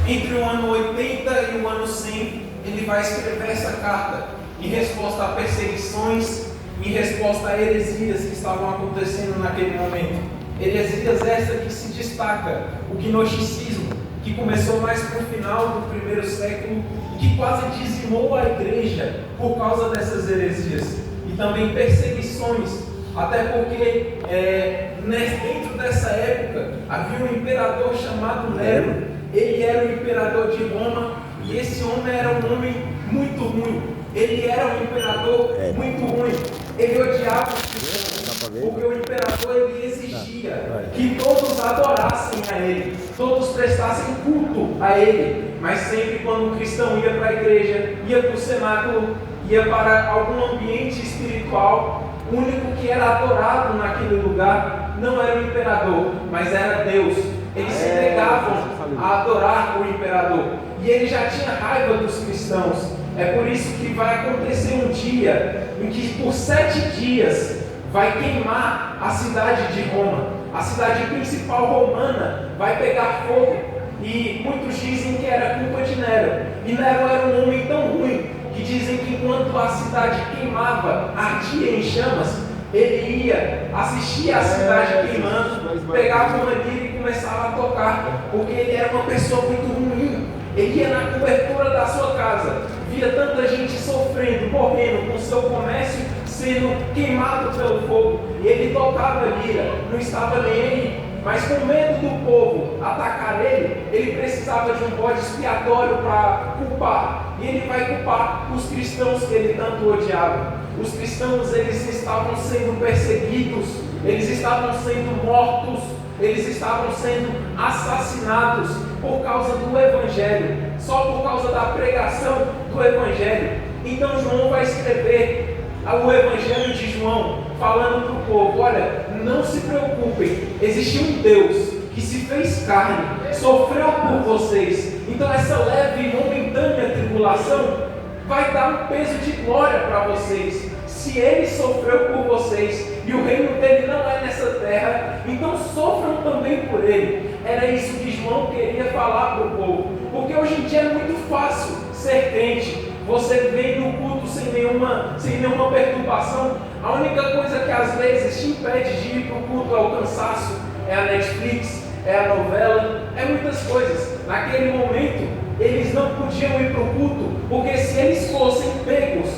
Entre o ano 80 e o ano 100, ele vai escrever essa carta em resposta a perseguições, em resposta a heresias que estavam acontecendo naquele momento. Heresias essa que se destaca, o gnosticismo, que começou mais para o final do primeiro século e que quase dizimou a igreja por causa dessas heresias. E também perseguições, até porque dentro dessa época havia um imperador chamado Nero. Ele era o imperador de Roma e esse homem era um homem muito ruim. Ele era um imperador muito ruim. Ele odiava os cristãos, porque o imperador ele exigia que todos adorassem a ele, todos prestassem culto a ele. Mas sempre quando um cristão ia para a igreja, ia para o cenáculo, ia para algum ambiente espiritual, o único que era adorado naquele lugar não era o imperador, mas era Deus. Eles se negavam a adorar o imperador. E ele já tinha raiva dos cristãos. É por isso que vai acontecer um dia em que por 7 dias vai queimar a cidade de Roma. A cidade principal romana vai pegar fogo. E muitos dizem que era culpa de Nero. E Nero era um homem tão ruim que dizem que enquanto a cidade queimava, ardia em chamas, ele ia assistir a cidade queimando, pegava uma lira e começava a tocar, porque ele era uma pessoa muito ruim. Ele ia na cobertura da sua casa, via tanta gente sofrendo, morrendo, com seu comércio sendo queimado pelo fogo, e ele tocava a lira, não estava nem aí, mas com medo do povo atacar ele precisava de um bode expiatório para culpar, e ele vai culpar os cristãos que ele tanto odiava. Os cristãos, eles estavam sendo perseguidos, eles estavam sendo mortos, eles estavam sendo assassinados por causa do Evangelho, só por causa da pregação do Evangelho. Então João vai escrever o Evangelho de João, falando para o povo: olha, não se preocupem, existe um Deus que se fez carne, sofreu por vocês. Então essa leve e momentânea tribulação vai dar um peso de glória para vocês. Se ele sofreu por vocês e o reino dele não é nessa terra, então sofram também por ele. Era isso que João queria falar para o povo, porque hoje em dia é muito fácil ser crente. Você vem no culto sem nenhuma perturbação. A única coisa que às vezes te impede de ir para o culto é o cansaço, é a Netflix, é a novela, é muitas coisas. Naquele momento eles não podiam ir para o culto, porque se eles fossem pegos,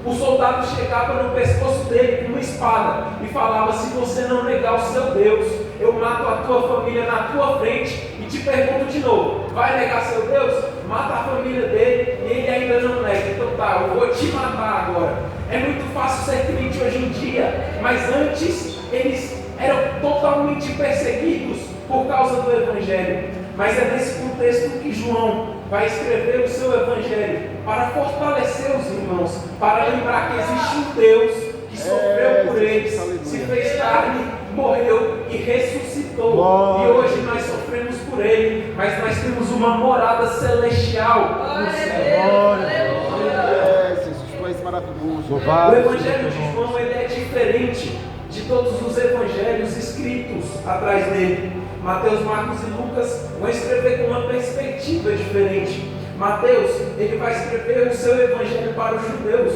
o soldado chegava no pescoço dele com uma espada e falava: se você não negar o seu Deus, eu mato a tua família na tua frente. E te pergunto de novo: vai negar seu Deus? Mata a família dele e ele ainda não nega. Então tá, eu vou te matar agora. É muito fácil ser crente hoje em dia, mas antes eles eram totalmente perseguidos por causa do Evangelho. Mas é nesse contexto que João vai escrever o seu Evangelho, para fortalecer os irmãos, para lembrar que existe um Deus que sofreu por eles, se fez carne, morreu e ressuscitou. E hoje nós sofremos por ele, mas nós temos uma morada celestial no céu. O Evangelho de João ele é diferente de todos os evangelhos escritos atrás dele. Mateus, Marcos e Lucas vão escrever com uma perspectiva diferente. Mateus, ele vai escrever o seu evangelho para os judeus,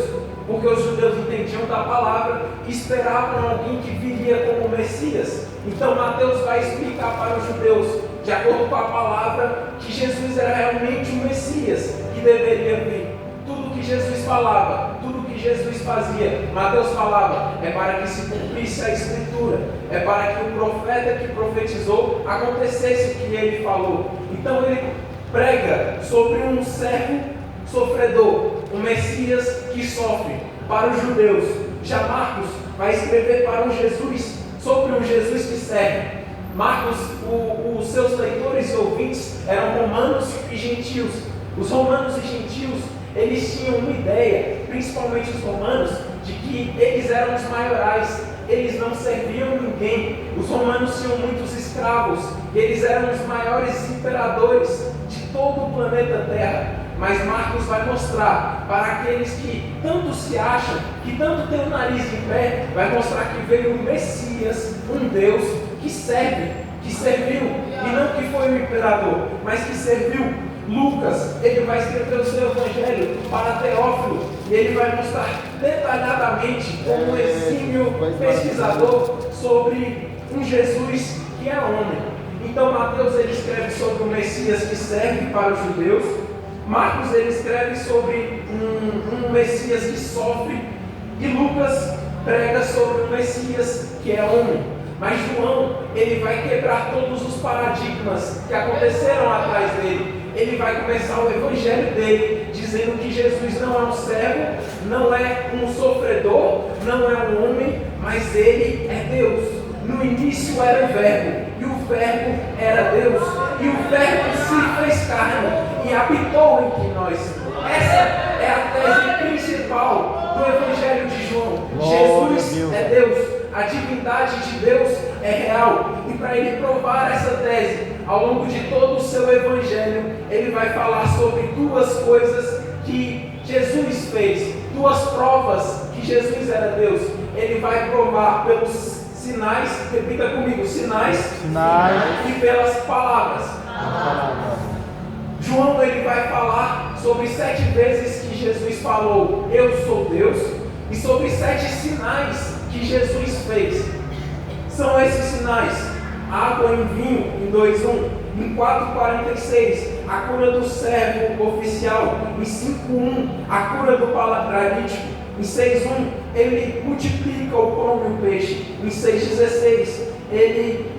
porque os judeus entendiam da palavra e esperavam alguém que viria como Messias. Então Mateus vai explicar para os judeus, de acordo com a palavra, que Jesus era realmente o Messias que deveria vir. Tudo que Jesus falava, tudo que Jesus fazia, Mateus falava, é para que se cumprisse a Escritura, é para que o profeta que profetizou acontecesse o que ele falou. Então ele prega sobre um servo sofredor, um Messias que sofre para os judeus. Já Marcos vai escrever para um Jesus, sobre um Jesus que serve. Marcos, os seus leitores e ouvintes eram romanos e gentios. Os romanos e gentios, eles tinham uma ideia, principalmente os romanos, de que eles eram os maiorais, eles não serviam ninguém. Os romanos tinham muitos escravos, e eles eram os maiores imperadores de todo o planeta Terra. Mas Marcos vai mostrar para aqueles que tanto se acham, que tanto tem o nariz em pé, vai mostrar que veio um Messias, um Deus que serve, que serviu, e não que foi o imperador, mas que serviu. Lucas, ele vai escrever o seu evangelho para Teófilo, e ele vai mostrar detalhadamente como um exímio pesquisador sobre um Jesus que é homem. Então Mateus ele escreve sobre o Messias que serve para os judeus, Marcos ele escreve sobre um Messias que sofre, e Lucas prega sobre o Messias que é homem. Mas João, ele vai quebrar todos os paradigmas que aconteceram atrás dele. Ele vai começar o evangelho dele dizendo que Jesus não é um servo, não é um sofredor, não é um homem, mas ele é Deus. No início era o verbo, e o verbo era Deus, e o verbo se fez carne e habitou entre nós. Essa é a tese principal do evangelho de João. Jesus é Deus. A divindade de Deus é real. E para ele provar essa tese, ao longo de todo o seu evangelho, ele vai falar sobre duas coisas que Jesus fez, duas provas que Jesus era Deus. Ele vai provar pelos sinais, repita comigo, sinais. E pelas palavras. João ele vai falar sobre 7 vezes que Jesus falou, eu sou Deus, e sobre 7 sinais que Jesus fez. São esses sinais: água em vinho em 2:1, em 4:46 a cura do servo oficial, em 5:1 a cura do paralítico, em 6:1 ele multiplica o pão e o peixe, em 6:16 ele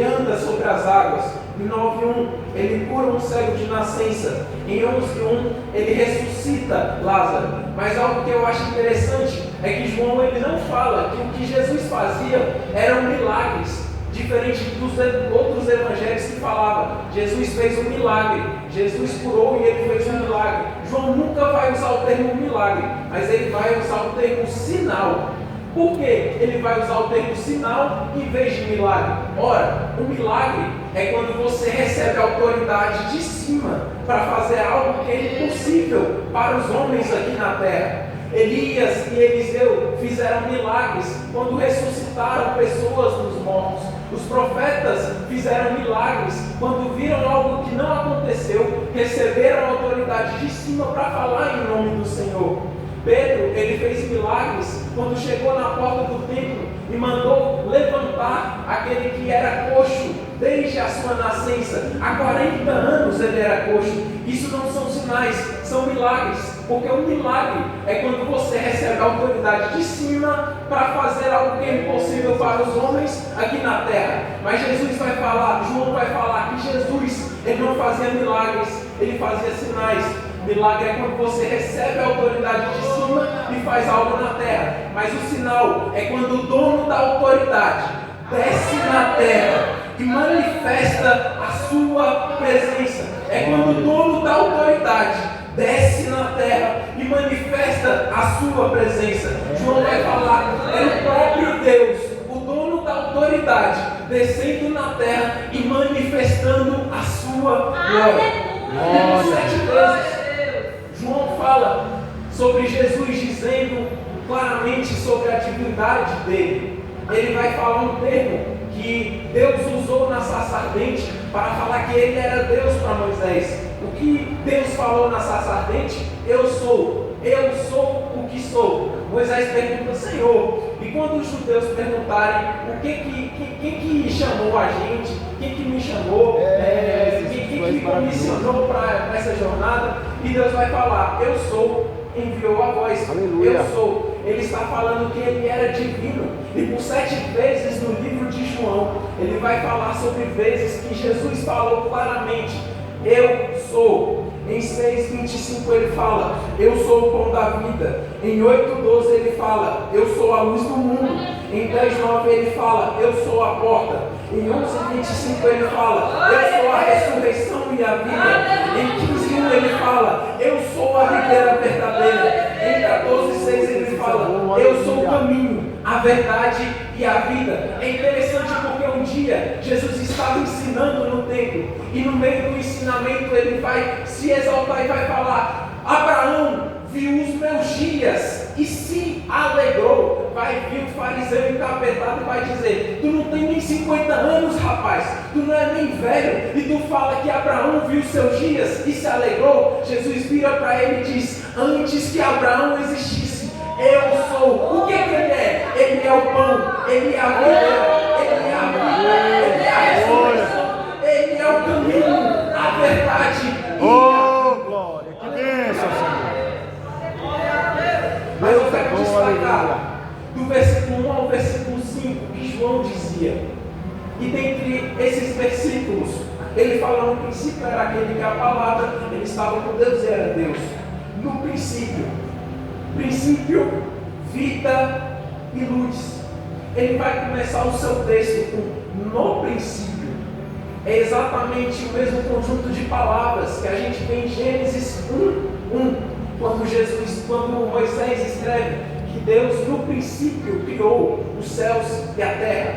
anda sobre as águas, em 9:1 ele cura um cego de nascença, em 11:1 ele ressuscita Lázaro. Mas algo que eu acho interessante é que João ele não fala que o que Jesus fazia eram milagres, diferente dos outros evangelhos que falavam Jesus fez um milagre, Jesus curou e ele fez um milagre. João nunca vai usar o termo milagre, mas ele vai usar o termo sinal. Por que ele vai usar o termo sinal em vez de milagre? Ora, o milagre é quando você recebe a autoridade de cima para fazer algo que é impossível para os homens aqui na terra. Elias e Eliseu fizeram milagres quando ressuscitaram pessoas dos mortos. Os profetas fizeram milagres quando viram algo que não aconteceu, receberam a autoridade de cima para falar em nome do Senhor. Pedro, ele fez milagres quando chegou na porta do templo e mandou levantar aquele que era coxo desde a sua nascença. Há 40 anos ele era coxo. Isso não são sinais, são milagres. Porque o milagre é quando você recebe a autoridade de cima para fazer algo que é impossível para os homens aqui na terra. Mas Jesus vai falar, João vai falar que Jesus, ele não fazia milagres, ele fazia sinais. Milagre é quando você recebe a autoridade de cima e faz algo na terra. Mas o sinal é quando o dono da autoridade desce na terra e manifesta a sua presença. É quando o dono da autoridade desce na terra e manifesta a sua presença. João vai falar, é o próprio Deus, o dono da autoridade, descendo na terra e manifestando a sua glória. João fala sobre Jesus dizendo claramente sobre a divindade dele. Ele vai falar um termo que Deus usou na sarça ardente para falar que ele era Deus para Moisés. O que Deus falou na sarça ardente? Eu sou o que sou. Moisés pergunta, Senhor, e quando os judeus perguntarem o que chamou a gente, quem que me chamou, quem que me comissionou para essa jornada, e Deus vai falar, eu sou, enviou a voz, aleluia. Eu sou. Ele está falando que ele era divino, e por 7 vezes no livro de João, ele vai falar sobre vezes que Jesus falou claramente, eu sou. Em 6:25 ele fala, eu sou o pão da vida. Em 8:12 ele fala, eu sou a luz do mundo. Em 10:9 ele fala, eu sou a porta. Em 11:25 ele fala, eu sou a ressurreição e a vida. Em 15:1 ele fala, eu sou a videira verdadeira. Em 14:6 ele fala, eu sou o caminho, a verdade e a vida. É interessante porque um dia Jesus estava ensinando no templo e no meio do ensinamento ele vai se exaltar e vai falar, Abraão, viu os meus dias e se alegrou. Vai vir o fariseu encapetado e vai dizer: tu não tem nem 50 anos, rapaz, tu não é nem velho, e tu fala que Abraão viu os seus dias e se alegrou. Jesus vira para ele e diz: antes que Abraão existisse, eu sou. O que ele é? Ele é o pão, ele é a vida, ele é a vida, ele é a ressurreição, ele é o caminho, a verdade e oh, glória, que bênção, Senhor. Mas eu quero destacar do versículo 1 ao versículo 5 que João dizia. E dentre esses versículos, ele fala: no princípio era aquele que a palavra, ele estava com Deus e era Deus. No princípio, vida e luz. Ele vai começar o seu texto com no princípio. É exatamente o mesmo conjunto de palavras que a gente vê em Gênesis 1:1, quando Moisés escreve que Deus no princípio criou os céus e a terra.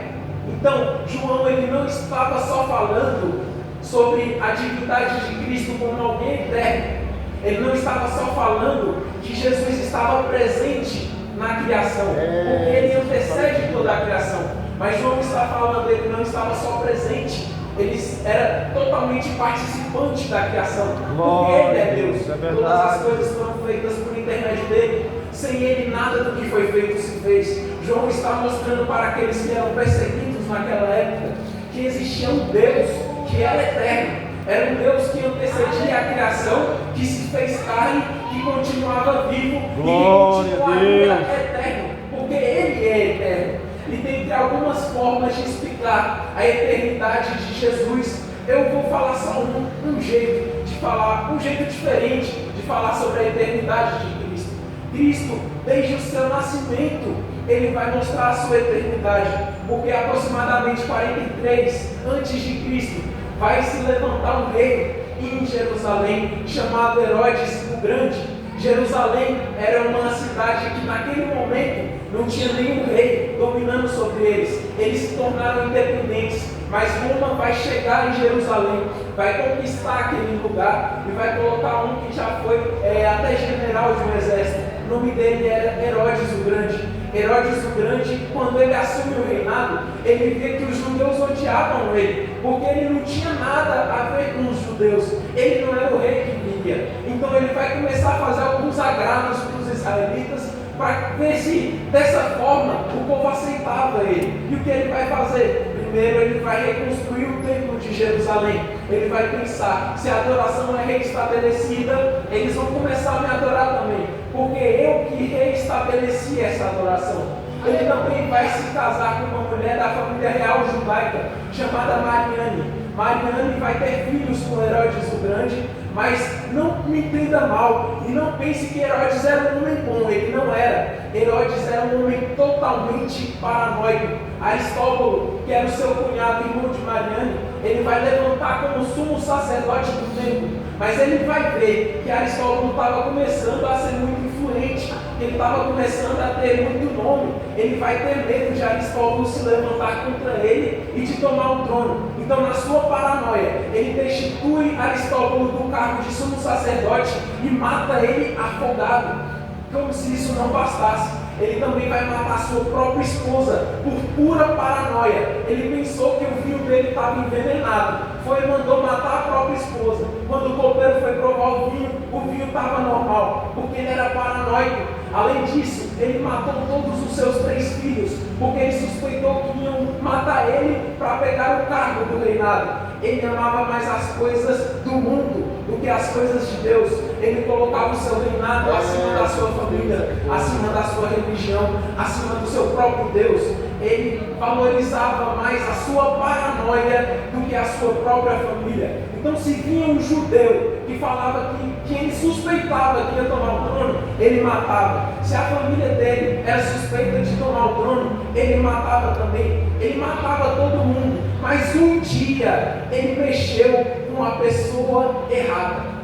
Então, João, ele não estava só falando sobre a divindade de Cristo como alguém eterno. Ele não estava só falando que Jesus estava presente na criação, porque ele antecede toda a criação. Mas João está falando, ele não estava só presente, ele era totalmente participante da criação, porque ele é Deus. Todas as coisas foram feitas por intermédio dele. Sem ele, nada do que foi feito se fez. João está mostrando para aqueles que eram perseguidos naquela época que existia um Deus que era eterno. Era um Deus que antecedia a criação, que se fez carne, que continuava vivo e continuaria eterno, porque ele é eterno. E dentre algumas formas de explicar a eternidade de Jesus, eu vou falar só um jeito de falar, um jeito diferente de falar sobre a eternidade de Cristo. Cristo, desde o seu nascimento, ele vai mostrar a sua eternidade, porque aproximadamente 43 antes de Cristo vai se levantar um rei em Jerusalém chamado Herodes o Grande. Jerusalém era uma cidade que naquele momento não tinha nenhum rei dominando sobre eles. Eles se tornaram independentes, mas Roma vai chegar em Jerusalém, vai conquistar aquele lugar e vai colocar um que já foi até general de um exército. O nome dele era Herodes o Grande. Herodes o Grande, quando ele assume o reinado, ele vê que os judeus odiavam ele, porque ele não tinha nada a ver com os judeus, ele não era o rei que queria. Então ele vai começar a fazer alguns agrados para os israelitas, para ver se dessa forma o povo aceitava ele. E o que ele vai fazer? Primeiro ele vai reconstruir o templo de Jerusalém. Ele vai pensar, se a adoração é reestabelecida, eles vão começar a me adorar também, porque eu que reestabeleci essa adoração. Ele também vai se casar com uma mulher da família real judaica, chamada Mariane. Mariane vai ter filhos com Herodes o Grande, mas não me entenda mal e não pense que Herodes era um homem bom, ele não era. Herodes era um homem totalmente paranoico. Aristóbulo, que era o seu cunhado, irmão de Mariane, ele vai levantar como sumo sacerdote do templo, mas ele vai ver que Aristóbulo estava começando a ser muito influente, ele estava começando a ter muito nome. Ele vai ter medo de Aristóbulo se levantar contra ele e de tomar o trono. Então, na sua paranoia, ele destitui Aristóbulo do cargo de sumo sacerdote e mata ele afogado. Como se isso não bastasse, ele também vai matar sua própria esposa por pura paranoia. Ele pensou que o vinho dele estava envenenado, foi e mandou matar a própria esposa. Quando o copeiro foi provar o vinho estava normal, porque ele era paranoico. Além disso, ele matou todos os seus 3 filhos, porque ele suspeitou que iam matar ele para pegar o cargo do reinado. Ele amava mais as coisas do mundo do que as coisas de Deus. Ele colocava o seu reinado acima da sua família, acima da sua religião, acima do seu próprio Deus. Ele valorizava mais a sua paranoia do que a sua própria família. Então, se vinha um judeu que falava que ele suspeitava que ia tomar o trono, ele matava. Se a família dele era suspeita de tomar o trono, ele matava também. Ele matava todo mundo. Mas um dia ele mexeu com a pessoa errada.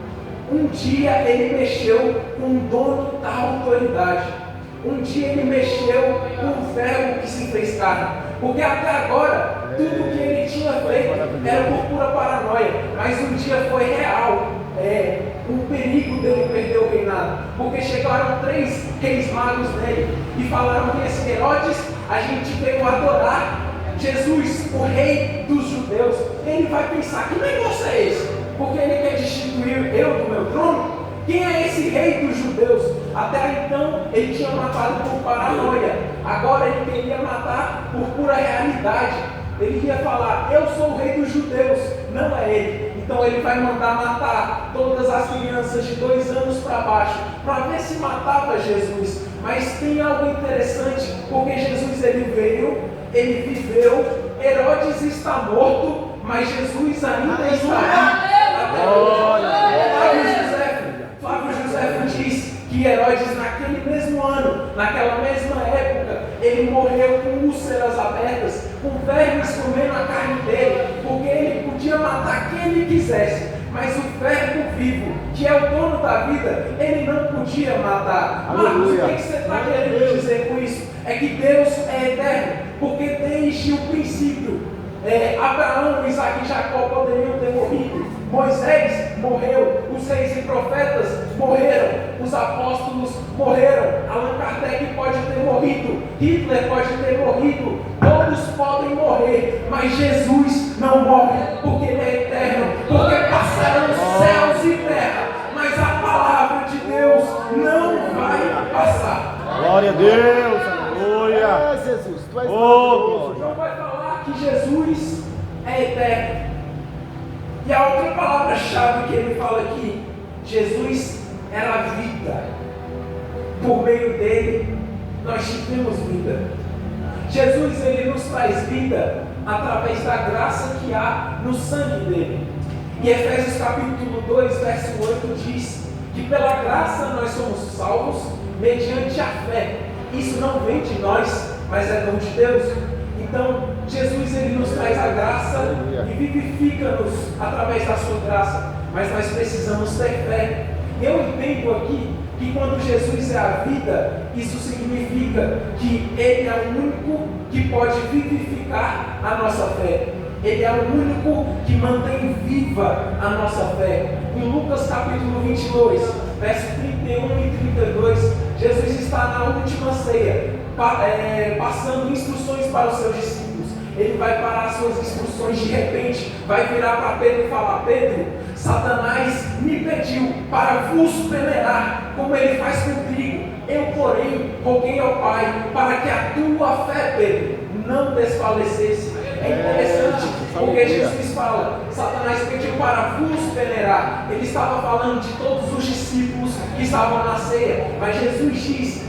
Um dia ele mexeu com o dono da autoridade. Um dia ele mexeu com o verbo que se fez carne. Porque até agora, tudo que ele tinha feito era por pura paranoia. Mas um dia foi real. o perigo dele perder o reinado, porque chegaram 3 reis magos nele e falaram que esse Herodes, a gente veio adorar Jesus, o rei dos judeus. Ele vai pensar, que negócio é esse? Porque ele quer destituir eu do meu trono? Quem é esse rei dos judeus? Até então ele tinha matado por paranoia, agora ele queria matar por pura realidade. Ele ia falar, eu sou o rei dos judeus, não é ele. Então ele vai mandar matar todas as crianças de 2 anos para baixo, para ver se matava Jesus. Mas tem algo interessante, porque Jesus ele veio, ele viveu, Herodes está morto, mas Jesus ainda está vivo. Flávio José diz que Herodes naquele mesmo ano, naquela mesma época, ele morreu com úlceras abertas, com vermes comendo a carne dele, porque ele podia matar quem ele quisesse, mas o verbo vivo, que é o dono da vida, ele não podia matar. Marcos, o que você está querendo dizer com isso? É que Deus é eterno, porque desde o princípio, Abraão, Isaac e Jacó poderiam ter morrido, Moisés morreu, os reis e profetas morreram, os apóstolos morreram, Allan Kardec pode ter morrido, Hitler pode ter morrido, todos podem morrer, mas Jesus não morre, porque Ele é eterno, porque passarão céus e terra, mas a palavra de Deus não vai passar. Glória a Deus, aleluia. Jesus, tu és Não vai falar que Jesus é eterno. E a outra palavra-chave que ele fala aqui, Jesus era a vida. Por meio dele, nós tivemos vida. Jesus, ele nos traz vida através da graça que há no sangue dele. E Efésios capítulo 2, verso 8 diz que pela graça nós somos salvos mediante a fé. Isso não vem de nós, mas é dom de Deus. Então, Jesus ele nos traz a graça e vivifica-nos através da sua graça, mas nós precisamos ter fé. Eu entendo aqui que quando Jesus é a vida, isso significa que Ele é o único que pode vivificar a nossa fé. Ele é o único que mantém viva a nossa fé. Em Lucas capítulo 22, verso 31 e 32, Jesus está na última ceia, passando instruções para os seus discípulos. Ele vai parar as suas instruções, de repente vai virar para Pedro e falar: Pedro, Satanás me pediu para vos peneirar, como ele faz contigo. Eu, porém, roguei ao Pai para que a tua fé, Pedro, não desfalecesse. É interessante, porque Jesus fala, Satanás pediu para vos peneirar. Ele estava falando de todos os discípulos que estavam na ceia, mas Jesus diz,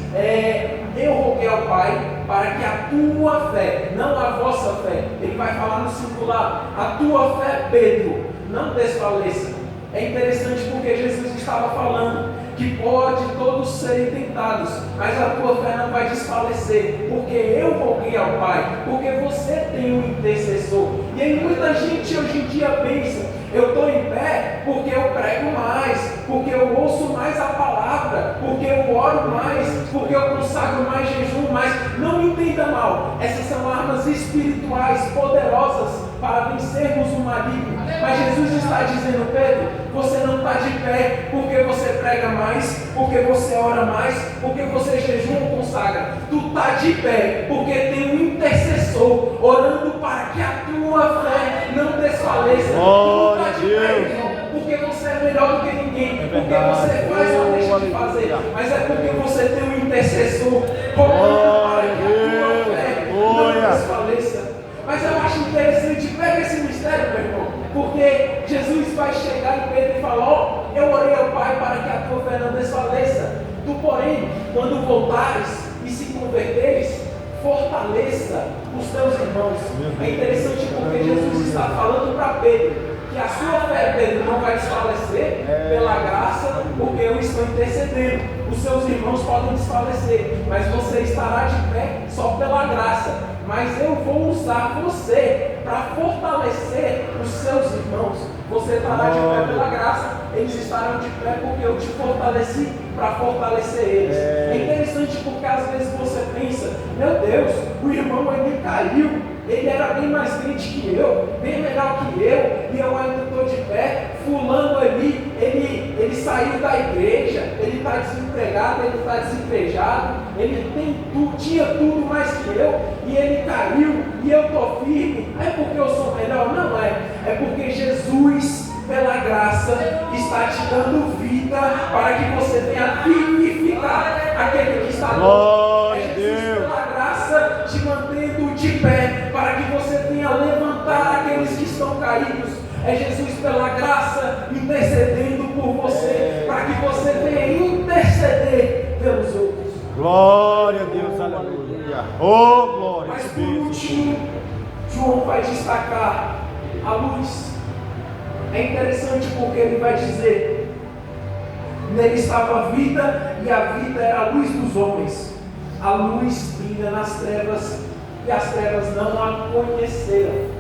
eu roguei ao Pai para que a tua fé, não a vossa fé, ele vai falar no singular, a tua fé, Pedro, não desfaleça. É interessante porque Jesus estava falando que pode todos serem tentados, mas a tua fé não vai desfalecer, porque eu roguei ao Pai, porque você tem um intercessor. E aí muita gente hoje em dia pensa, eu estou em pé porque eu prego mais, porque eu ouço mais a palavra, porque eu oro mais, porque eu consagro mais jejum, mais. Não me entenda mal, essas são armas espirituais poderosas para vencermos o maligno. Mas Jesus está dizendo, Pedro, você não está de pé porque você prega mais, porque você ora mais, porque você jejum ou consagra. Tu está de pé porque tem um intercessor orando para que a tua fé não desfaleça. Tu está de pé, irmão, porque você é melhor do que ninguém, porque você faz ou deixa de fazer, mas é porque você tem um intercessor orando para que a tua fé não desfaleça. Mas eu acho interessante, pega esse mistério, meu irmão, porque Jesus vai chegar em Pedro e falar, eu orei ao Pai para que a tua fé não desfaleça. Tu, porém, quando voltares e se converteres, fortaleça os teus irmãos. É interessante porque Jesus está falando para Pedro que a sua fé, Pedro, não vai desfalecer pela graça, porque eu estou intercedendo. Os seus irmãos podem desfalecer, mas você estará de pé só pela graça. Mas eu vou usar você para fortalecer os seus irmãos. Você estará de pé pela graça, eles estarão de pé porque eu te fortaleci para fortalecer eles. É interessante porque às vezes você pensa, meu Deus, o irmão ele caiu, ele era bem mais crente que eu, bem melhor que eu, e eu ainda estou de pé. Fulano ali, ele saiu da igreja, ele está desempregado, ele está desempregado, tinha tudo mais que eu, e ele caiu, e eu estou firme. É porque eu sou melhor? Não é. É porque Jesus, pela graça, está te dando vida para que você venha vivificar aquele que está morto. É Jesus, pela graça, te mantendo de pé para que você venha levantar aqueles que estão caídos. É Jesus, pela graça, intercedendo por você, para que você venha interceder pelos outros. Glória a Deus, aleluia. Oh, glória. Mas por último, João vai destacar a luz. É interessante porque ele vai dizer: nele estava a vida, e a vida era a luz dos homens. A luz brilha nas trevas, e as trevas não a conheceram.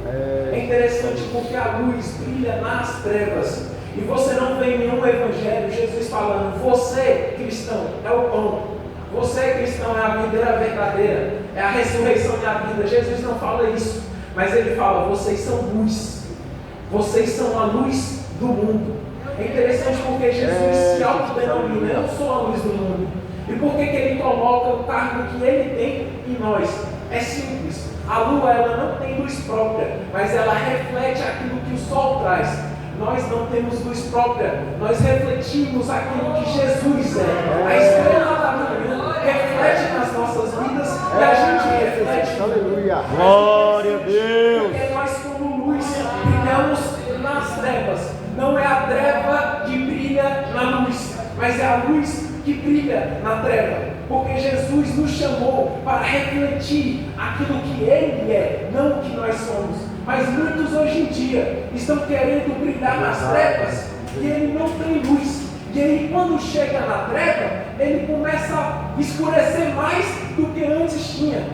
É interessante porque a luz brilha nas trevas. E você não vê em nenhum evangelho Jesus falando: você, cristão, é o pão. Você, cristão, é a videira verdadeira. É a ressurreição e a vida. Jesus não fala isso. Mas ele fala: vocês são luz. Vocês são a luz do mundo. É interessante porque Jesus se autodenomina: eu sou a luz do mundo. E por que ele coloca o cargo que ele tem em nós? É simples. A lua, ela não tem luz própria, mas ela reflete aquilo que o sol traz. Nós não temos luz própria, nós refletimos aquilo que Jesus é. A estrela da manhã reflete nas nossas vidas e a gente reflete. Aleluia. Glória a Deus. Porque nós, como luz, brilhamos nas trevas. Não é a treva que brilha na luz, mas é a luz que brilha na treva. Porque Jesus nos chamou para refletir aquilo que Ele é, não o que nós somos. Mas muitos hoje em dia estão querendo brilhar nas trevas e ele não tem luz. E aí, quando chega na treva, ele começa a escurecer mais do que antes tinha.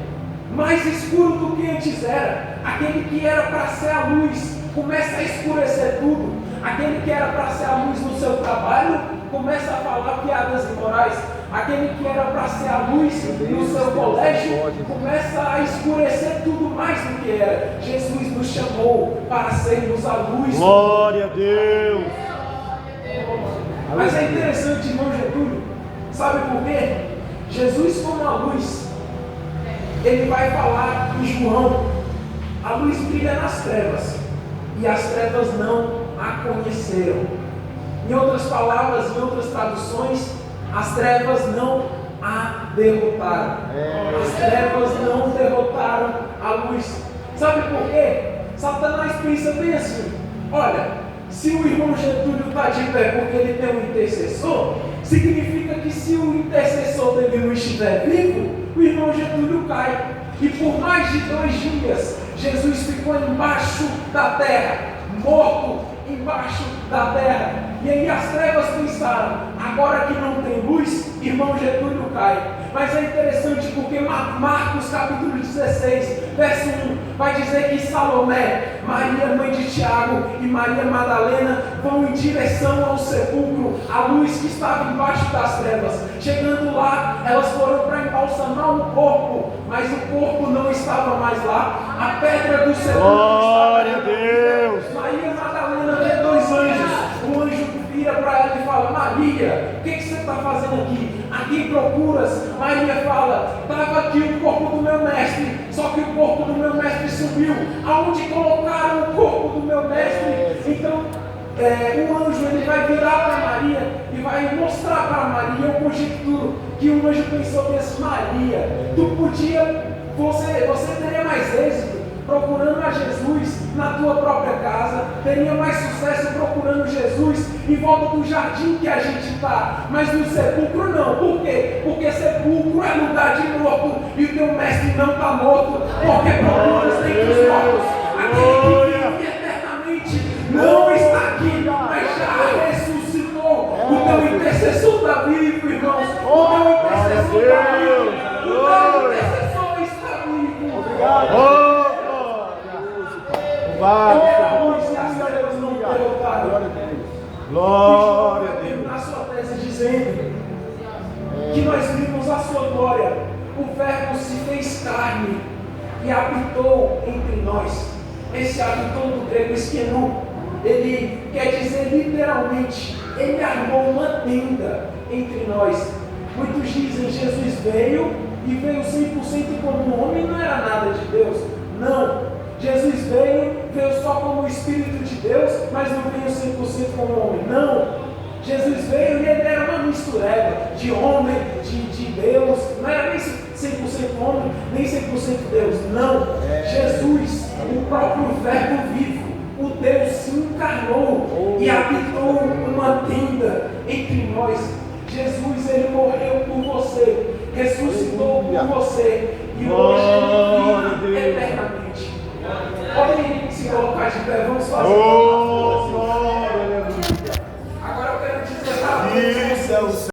Mais escuro do que antes era. Aquele que era para ser a luz começa a escurecer tudo. Aquele que era para ser a luz no seu trabalho começa a falar piadas imorais. Aquele que era para ser a luz no seu colégio começa a escurecer tudo mais do que era. Jesus nos chamou para sermos a luz. Glória a Deus. Mas é interessante, irmão Getúlio, sabe por quê? Jesus, como a luz, ele vai falar em João: a luz brilha nas trevas e as trevas não a conheceram. Em outras palavras, em outras traduções, as trevas não a derrotaram. As trevas não derrotaram a luz. Sabe por quê? Satanás pensa bem assim: olha, se o irmão Getúlio está de pé porque ele tem um intercessor, significa que se o intercessor dele não estiver vivo, o irmão Getúlio cai. E por mais de 2 dias, Jesus ficou embaixo da terra, morto embaixo da terra. E aí as trevas pensaram: agora que não tem luz, irmão Getúlio cai. Mas é interessante porque Marcos capítulo 16, verso 1, vai dizer que Salomé, Maria mãe de Tiago e Maria Madalena vão em direção ao sepulcro, a luz que estava embaixo das trevas. Chegando lá, elas foram para embalsamar o corpo, mas o corpo não estava mais lá. A pedra do sepulcro Glória a estava Deus. Maria Madalena vê 2 anjos. Um anjo vira para ela e fala: Maria, o que você está fazendo aqui? A quem procuras? Maria fala: estava aqui o corpo do meu mestre, só que o corpo do meu mestre subiu. Aonde colocaram o corpo do meu mestre? Então o anjo ele vai virar para Maria e vai mostrar para Maria. Eu conjecturo que o anjo pensou bem assim: Maria, você teria mais êxito procurando a Jesus na tua própria casa, teria mais sucesso procurando Jesus em volta do jardim que a gente está, mas no sepulcro não. Por quê? Porque sepulcro é lugar de morto e o teu mestre não está morto, porque procuras dentre os mortos aquele que vive eternamente, não está aqui, mas já ressuscitou. O teu intercessor está vivo, irmãos. O teu intercessor está vivo. O teu intercessor está vivo. Obrigado. Glória a Deus. Na sua tese dizendo que nós vimos a sua glória. O verbo se fez carne e habitou entre nós. Esse habitou do grego esquenon, ele quer dizer literalmente Ele armou uma tenda entre nós. Muitos dizem Jesus veio e veio 100% como homem, não era nada de Deus. Não. Jesus veio só como o Espírito de Deus, mas não veio 100% como homem. Não. Jesus veio e ele era uma mistureba de homem, de Deus. Não era nem 100% homem, nem 100% Deus. Não. Jesus, o próprio Verbo vivo, o Deus se encarnou e habitou uma tenda entre nós. Jesus, ele morreu por você, ressuscitou por você e hoje ele vive eternamente. Podem se colocar de pé, vamos fazer.